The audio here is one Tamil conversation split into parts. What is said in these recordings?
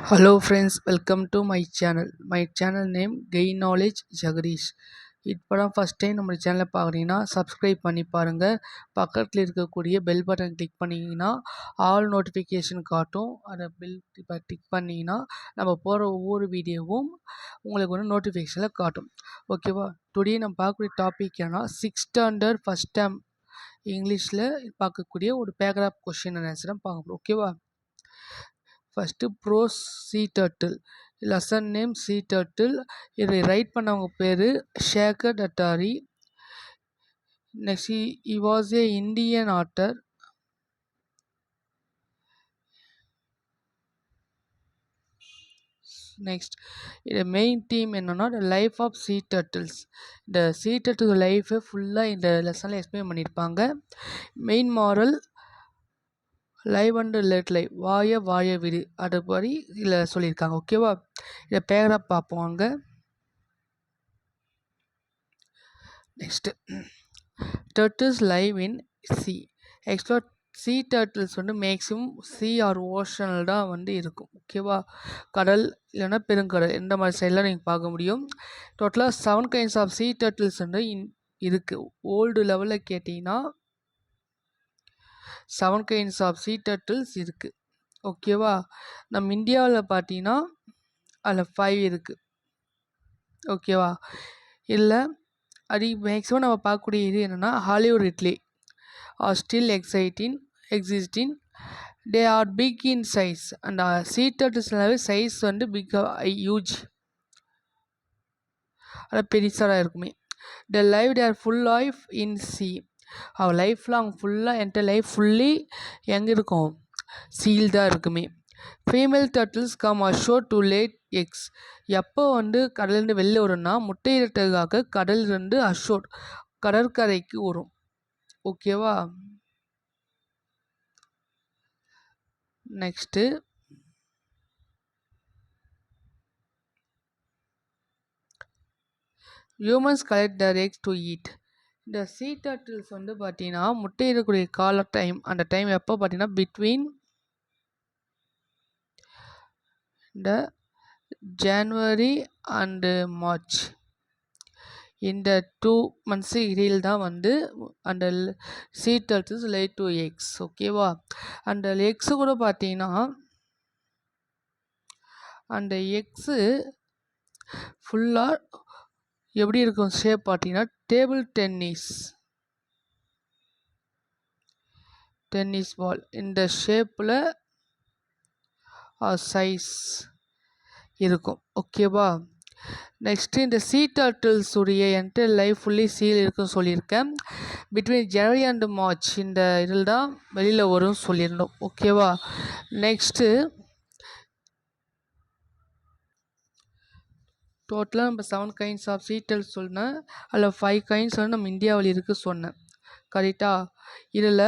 Hello friends, welcome to my channel. My channel name Gain Knowledge Jagadish. இப்போ தான் ஃபஸ்ட் டைம் நம்ம சேனலை பார்க்குறீங்கன்னா சப்ஸ்கிரைப் பண்ணி பாருங்கள். பக்கத்தில் இருக்கக்கூடிய பெல் பட்டன் கிளிக் பண்ணிங்கன்னா ஆல் நோட்டிஃபிகேஷன் காட்டும். அதை பெல் கிளிக் பண்ணிங்கன்னா நம்ம போகிற ஒவ்வொரு வீடியோவும் உங்களுக்கு வந்து நோட்டிஃபிகேஷனில் காட்டும். ஓகேவா? டுடே நம்ம பார்க்கக்கூடிய டாபிக் என்னன்னா 6th ஸ்டாண்டர்ட் ஃபஸ்ட் டேர்ம் இங்கிலீஷில் பார்க்கக்கூடிய ஒரு பேராகிராஃப் கொஷின் அண்ட் ஆன்சர் பார்க்க போகிறோம். ஓகேவா? First prose sea turtle, lesson name sea turtle. இதை ரைட் பண்ணவங்க பேர் Shekhar Attari. Next he was a Indian author. Next இது மெயின் தீம் என்னன்னா the life of sea turtles. இந்த சீ டர்ட்டில் லைஃபை ஃபுல்லாக இந்த லெசனில் எக்ஸ்பிளைன் பண்ணியிருப்பாங்க. Main moral live and let live, வாழ விடு, அது மாதிரி இதில் சொல்லியிருக்காங்க. ஓகேவா? இதை பேராக பார்ப்போம் அங்கே. Next turtles live in C. ஆக்சுவலாக சீ டர்ட்டில்ஸ் வந்து மேக்ஸிமம் சி ஆர் ஓஷனில் தான் வந்து இருக்கும். ஓகேவா? கடல் இல்லைன்னா பெருங்கடல் எந்த மாதிரி சைடெலாம் நீங்கள் பார்க்க முடியும். டோட்டலாக 7 கைண்ட்ஸ் ஆஃப் சீ டர்ட்டில்ஸ் வந்து இருக்குது. ஓல்டு லெவலில் கேட்டிங்கன்னா 7 கைண்ட்ஸ் ஆஃப் சீ டர்ட்டில்ஸ் இருக்குது. ஓகேவா? நம்ம இந்தியாவில் பார்த்தீங்கன்னா அதில் 5 இருக்குது. ஓகேவா? இல்லை மேக்ஸிமம் நம்ம பார்க்கக்கூடிய இது என்னென்னா olive ridley are still existing. They are big in size. அந்த சீ டர்ட்டில்ஸ்னாவே சைஸ் வந்து ஹியூஜ், அது பெருசாக இருக்குமே. The life they are full life in sea. அவர் லைஃப்லாம் ஃபுல்லாக என்டையர் லைஃப் ஃபுல்லி எங்கே இருக்கும்? சீல் தான் இருக்குமே. Female turtles come ashore to lay eggs. எப்போ வந்து கடல்லேருந்து வெளில வரும்னா முட்டையிடத்துக்காக கடல்லேருந்து அஷோர் கடற்கரைக்கு வரும். ஓகேவா? Next humans collect Dhar X to eat. இந்த சீ டர்ட்டில்ஸ் வந்து பார்த்தீங்கன்னா முட்டையிடக்கூடிய கால டைம், அந்த டைம் எப்போ பார்த்தீங்கன்னா பிட்வீன் இந்த ஜனவரி அண்டு மார்ச். இந்த 2 months இடையில் தான் வந்து அந்த sea turtles lay to eggs. ஓகேவா? அந்த எக்ஸு கூட பார்த்தீங்கன்னா அந்த எக்ஸு ஃபுல்லாக எப்படி இருக்கும் ஷேப் பார்த்தீங்கன்னா டேபிள் டென்னிஸ் பால் இந்த ஷேப்பில் சைஸ் இருக்கும். ஓகேவா? நெக்ஸ்ட்டு இந்த சீ டர்ட்டில்ஸ் உடைய என்டையர் லைஃப் ஃபுல்லி சீல் இருக்குன்னு சொல்லியிருக்கேன். பிட்வீன் ஜனவரி அண்ட் மார்ச் இந்த இதில் தான் வெளியில் வரும்னு சொல்லியிருந்தோம். ஓகேவா? நெக்ஸ்ட்டு டோட்டலாக நம்ம 7 கைண்ட்ஸ் ஆஃப் சீ டர்ட்டில்ஸ் சொன்னேன். அதில் 5 கைண்ட்ஸ் வந்து நம்ம இந்தியாவில் இருக்குது சொன்னேன். கரெக்டாக? இதில்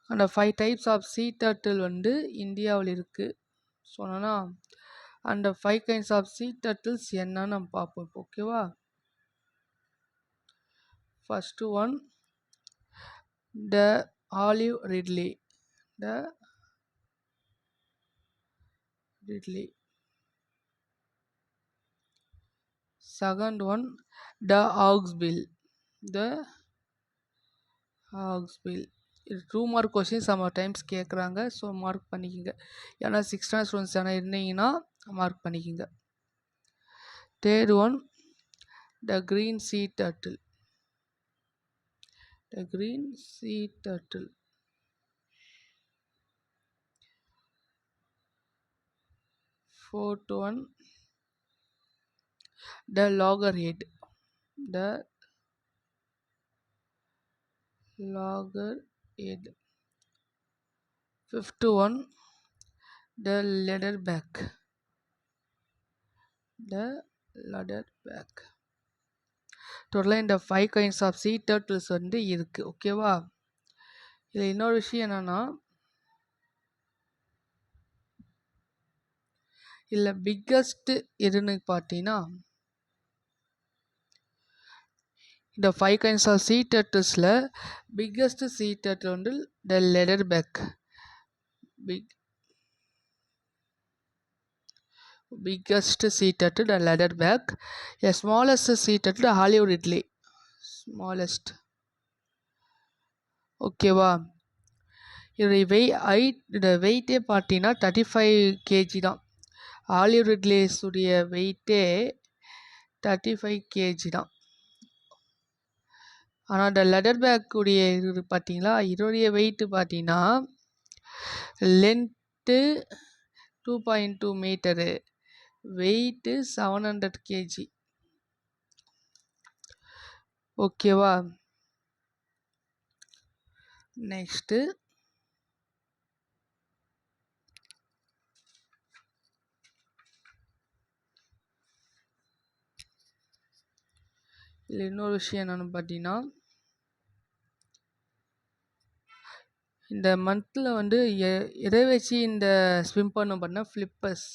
அந்த 5 டைப்ஸ் ஆஃப் சீ டர்ட்டில் வந்து இந்தியாவில் இருக்குது சொன்னோன்னா அந்த 5 கைண்ட்ஸ் ஆஃப் சீ டர்ட்டில்ஸ் என்னன்னு நம்ம பார்ப்போம். ஓகேவா? First one the olive ridley. Second one the hawksbill. இது 2 மார்க் கொஸ்டின் சம்டைம்ஸ் கேட்குறாங்க. ஸோ மார்க் பண்ணிக்கோங்க. ஏன்னா 6th standard ஸ்டூடெண்ட்ஸ் யாரா இருந்தீங்கன்னா மார்க் பண்ணிக்கோங்க. Third one the green sea turtle. Fourth one the loggerhead. Fifth one the leatherback. டோட்டலாக இந்த 5 கைண்ட்ஸ் ஆஃப் சீ டர்ட்டில்ஸ் வந்து இருக்குது. ஓகேவா? இதில் இன்னொரு விஷயம் என்னென்னா இல்லை பிக்கஸ்ட் எதுன்னு பார்த்தீங்கன்னா இந்த 5 கைண்ட்ஸ் ஆஃப் சீ டர்ட்டில்ஸில் பிக்கஸ்ட் சீ டர்ட்டில் வந்து the லெடர்பேக். biggest sea turtle the leatherback, a smallest sea turtle Hollywood ridley, smallest. ஓகேவா? இதோடைய வெயிட்டே பார்த்தீங்கன்னா 35 kg தான். ஹாலிவுட் ரிட்லேஸுடைய வெயிட்டே 35 kg தான். ஆனால் இந்த லெதர் பேக்குடைய இது பார்த்தீங்களா, இதோடைய வெயிட்டு பார்த்தீங்கன்னா லென்த்து 2.2 மீட்டரு, வெயிட்டு 700 kg. ஓகேவா? நெக்ஸ்ட்டு இதில் இன்னொரு விஷயம் என்னென்னு பார்த்தீங்கன்னா, இந்த மந்தில் வந்து எதை வச்சு இந்த ஸ்விம் பண்ண பார்த்தீங்கன்னா ஃப்ளிப்பர்ஸ்,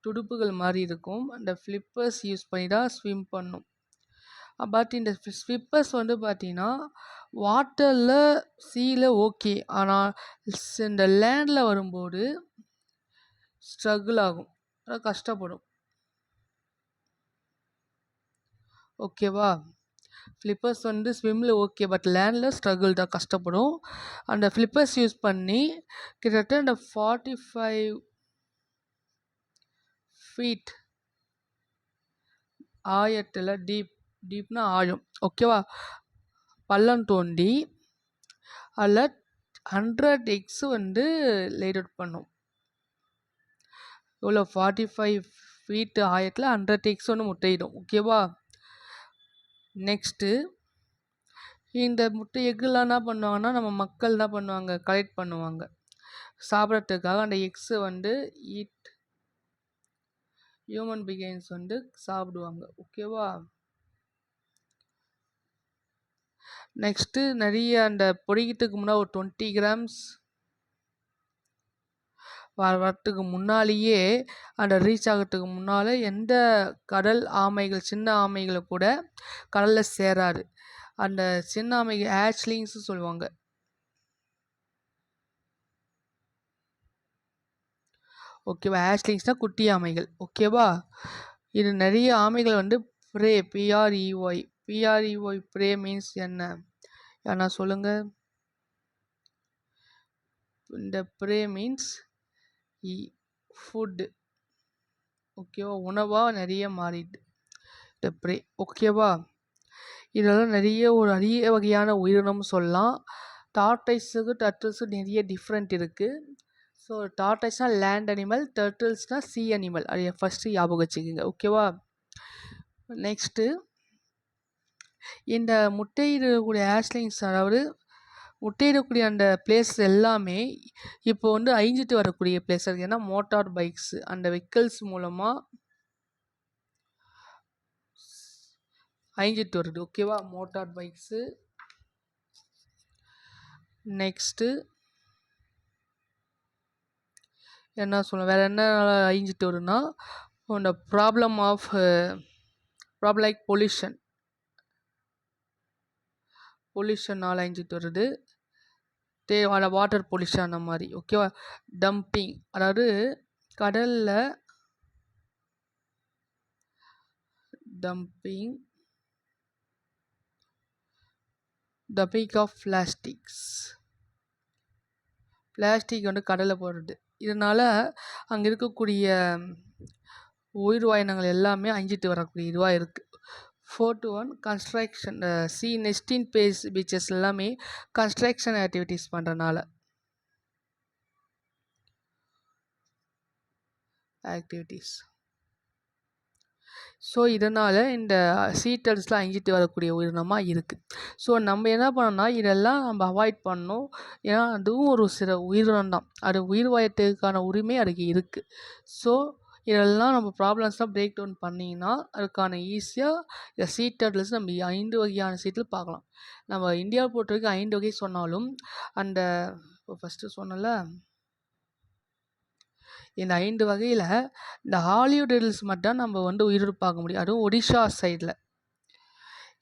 துடுப்புகள் மாதிரி இருக்கும். அந்த ஃப்ளிப்பர்ஸ் யூஸ் பண்ணி தான் ஸ்விம் பண்ணும். பட் இந்த ஸ்விப்பர்ஸ் வந்து பார்த்தீங்கன்னா வாட்டரில் சீயில் ஓகே, ஆனால் இந்த லேண்டில் வரும்போது ஸ்ட்ரகிள் ஆகும், அதாவது கஷ்டப்படும். ஓகேவா? ஃப்ளிப்பர்ஸ் வந்து ஸ்விம்மில் ஓகே, பட் லேண்டில் ஸ்ட்ரகிள் தான், கஷ்டப்படும். அந்த ஃப்ளிப்பர்ஸ் யூஸ் பண்ணி கிட்டத்தட்ட அந்த 45 feet ஆயத்தில் டீப்னா ஆழம், ஓகேவா, பள்ளம் தோண்டி அதில் 100 eggs வந்து லேட் அவுட் பண்ணும். இவ்வளோ 45 feet ஆயத்தில் 100 eggs ஒன்று முட்டையிடும். ஓகேவா? நெக்ஸ்ட்டு இந்த முட்டை எக்குலாம் என்ன பண்ணுவாங்கன்னா, நம்ம மக்கள் என்ன பண்ணுவாங்க, கலெக்ட் பண்ணுவாங்க சாப்பிட்றதுக்காக. அந்த எக்ஸை வந்து ஹியூமன் பிகைன்ஸ் வந்து சாப்பிடுவாங்க. ஓகேவா? நெக்ஸ்ட்டு நிறைய அந்த பொரிக்கிறதுக்கு முன்னாடி ஒரு 20 grams வரத்துக்கு முன்னாலேயே, அந்த ரீச் ஆகிறதுக்கு முன்னால் எந்த கடல் ஆமைகள், சின்ன ஆமைகளை கூட கடலில் சேராது. அந்த சின்ன ஆமைகள் ஹேச்லிங்ஸ் சொல்லுவாங்க. ஓகேவா? ஹேச்லிங்ஸ்னால் குட்டி ஆமைகள். ஓகேவா? இது நிறைய ஆமைகள் வந்து ப்ரே, பிஆர்இஒய் ப்ரே மீன்ஸ் என்ன? ஏன்னா சொல்லுங்கள். இந்த ப்ரே மீன்ஸ் ஃபுட்டு. ஓகேவா? உணவாக நிறைய மாறிடுது இந்த ப்ரே. ஓகேவா? இதெல்லாம் ஒரு அரிய வகையான உயிரினம் சொல்லலாம். டார்டைஸுக்கு டர்ட்டில்ஸுக்கு நிறைய டிஃப்ரெண்ட் இருக்குது. ஸோ டார்டைஸ்னால் லேண்ட் அனிமல், டர்ட்டில்ஸ்னால் சீ அனிமல். அதை ஃபஸ்ட்டு ஞாபகம் வச்சுக்கோங்க. ஓகேவா? நெக்ஸ்ட்டு இந்த முட்டையிடக்கூடிய ஹேஷ்லிங்ஸ், அதாவது முட்டையிடக்கூடிய அந்த பிளேஸ் எல்லாமே இப்போ வந்து அழிஞ்சிட்டு வரக்கூடிய பிளேஸ் இருக்குது. ஏன்னா மோட்டார் பைக்ஸு அந்த வெஹிக்கிள்ஸ் மூலமாக அழிஞ்சிட்டு வருது. ஓகேவா? Motor bikes. நெக்ஸ்ட்டு என்ன சொல்ல, வேறு என்ன அழிஞ்சிட்டு வருதுன்னா, இந்த ப்ராப்ளம் லைக் பொல்யூஷனால் அழிஞ்சிட்டு வருது. தேவையான வாட்டர் பொல்யூஷன் அந்த மாதிரி. ஓகேவா? டம்பிங், அதாவது கடலில் டம்பிங் ஆஃப் பிளாஸ்டிக் வந்து கடலில் போடுறது. இதனால் அங்கே இருக்கக்கூடிய உயிர்வாயினங்கள் எல்லாமே அழிஞ்சிட்டு வரக்கூடிய இதுவாக இருக்குது. 4-1 கன்ஸ்ட்ரக்ஷன், நெஸ்டின் பீச்சஸ் எல்லாமே கன்ஸ்ட்ரக்ஷன் ஆக்டிவிட்டீஸ் பண்ணுறனால ஸோ இதனால் இந்த சீட்டர்ஸ்லாம் அழிஞ்சிட்டு வரக்கூடிய உயிரினமாக இருக்குது. ஸோ நம்ம என்ன பண்ணோம்னா, இதெல்லாம் நம்ம அவாய்ட் பண்ணணும். ஏன்னா அதுவும் ஒரு சில உயிரினம் தான், அது உயிர் வாயத்துக்கான உரிமை அதுக்கு இருக்குது. ஸோ இதெல்லாம் நம்ம ப்ராப்ளம்ஸ்லாம் பிரேக் டவுன் பண்ணிங்கன்னா அதுக்கான ஈஸியாக இந்த சீட்டர்ஸ் நம்ம 5 வகையான சீட்டில் பார்க்கலாம். நம்ம இந்தியாவை பொறுத்த வரைக்கும் 5 வகை சொன்னாலும், அந்த இப்போ ஃபஸ்ட்டு சொன்னல இந்த 5 வகையில் இந்த ஹாலிவுட் ரிட்ல்ஸ் மட்டும் நம்ம வந்து உயிரோடு பார்க்க முடியும். அதுவும் ஒடிஷா சைடில்.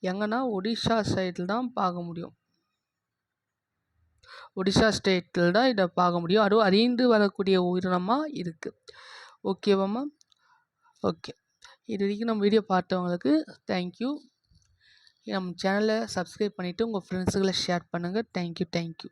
எங்கன்னா ஒடிஷா சைடில் தான் பார்க்க முடியும். ஒடிஷா ஸ்டேட்டில் தான் இதை பார்க்க முடியும். அதுவும் அறிந்து வரக்கூடிய உயிரினமாக இருக்குது. ஓகேவாம்மா? ஓகே. இது வரைக்கும் நம்ம வீடியோ பார்த்தவங்களுக்கு தேங்க்யூ. நம்ம சேனலை சப்ஸ்கிரைப் பண்ணிவிட்டு உங்கள் ஃப்ரெண்ட்ஸுகளை ஷேர் பண்ணுங்கள். தேங்க்யூ.